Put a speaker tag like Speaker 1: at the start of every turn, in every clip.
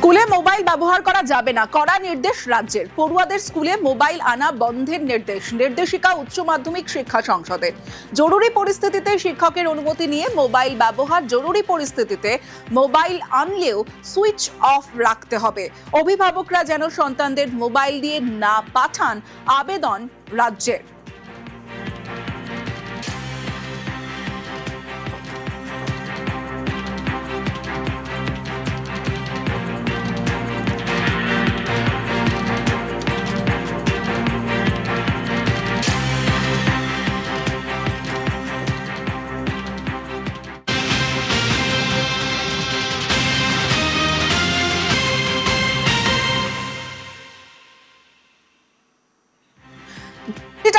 Speaker 1: স্কুলে মোবাইল ব্যবহার করা যাবে না, কড়া নির্দেশ রাজ্যের। পড়ুয়াদের স্কুলে মোবাইল আনা বন্ধের নির্দেশিকা উচ্চ মাধ্যমিক শিক্ষা সংসদের। জরুরি পরিস্থিতিতে শিক্ষকের অনুমতি নিয়ে মোবাইল ব্যবহার, জরুরি পরিস্থিতিতে মোবাইল আনলেও সুইচ অফ রাখতে হবে। অভিভাবকরা যেন সন্তানদের মোবাইল দিয়ে না পাঠান, আবেদন রাজ্যের।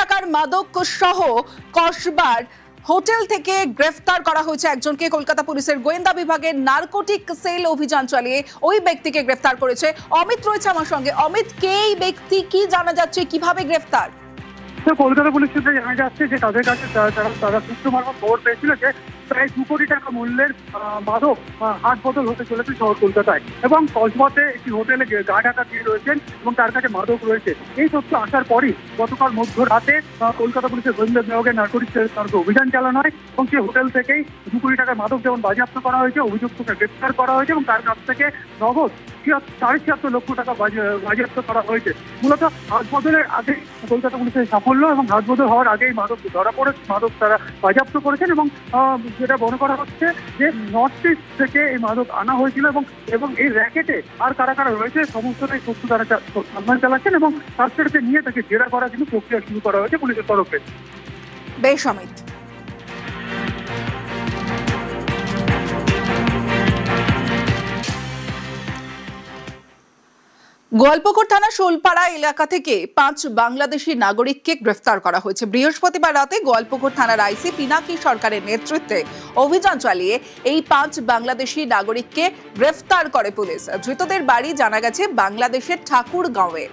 Speaker 1: টাকার মাদক সহ কসবার হোটেল থেকে গ্রেফতার করা হয়েছে একজনকে। কলকাতা পুলিশের গোয়েন্দা বিভাগের নার্কোটিক সেল অভিযান চালিয়ে ওই ব্যক্তিকে গ্রেফতার করেছে। অমিত রয়েছে আমার সঙ্গে। অমিত, কে এই ব্যক্তি, কি জানা যাচ্ছে, কিভাবে গ্রেফতার?
Speaker 2: কলকাতা পুলিশ সূত্রে জানা যাচ্ছে যে তাদের কাছে তারা সূত্র মারফত খবর পেয়েছিল যে প্রায় 2 কোটি টাকা মূল্যের মাদক হাট বদল হতে চলেছে শহর কলকাতায়, এবং কসবাতে একটি হোটেলে গা ঢাকা দিয়ে রয়েছেন এবং তার কাছে মাদক রয়েছে। এই তথ্য আসার পরই গতকাল মধ্যরাতে কলকাতা পুলিশের গোয়েন্দা বিভাগের নার্কোটিক অভিযান চালানো হয় এবং সেই হোটেল থেকেই 2 কোটি টাকার মাদক যেমন বাজেয়াপ্ত করা হয়েছে, অভিযুক্তকে গ্রেফতার করা হয়েছে এবং তার কাছ থেকে নগদ 76.5 লক্ষ টাকা বাজেয়াপ্ত করা হয়েছে। মূলত হাট বদলের আগে কলকাতা পুলিশের সাফল্য এবং হাট বদল হওয়ার আগেই মাদক ধরা পড়েছে, মাদক তারা বাজেয়াপ্ত করেছেন এবং যেটা মনে করা হচ্ছে যে নর্থ ইস্ট থেকে এই মাদক আনা হয়েছিল এবং এই র্যাকেটে আর কারা কারা রয়েছে সমস্তটাই তথ্য তারা সন্ধান চালাচ্ছেন এবং তার সাথে নিয়ে তাকে জেরা করার কিন্তু প্রক্রিয়া শুরু করা হয়েছে পুলিশের তরফে।
Speaker 1: বেশ অমিত। গোয়ালপুকুর থানা শোলপাড়া এলাকা থেকে 5 বাংলাদেশি নাগরিককে গ্রেফতার করা হয়েছে। বৃহস্পতিবার রাতে গোয়ালপুকুর থানার আইসি পিনাকি সরকারের নেতৃত্বে অভিযান চালিয়ে এই 5 বাংলাদেশি নাগরিককে গ্রেফতার করে পুলিশ। ধৃতদের বাড়ি জানা গেছে বাংলাদেশের ঠাকুরগাঁওয়ে।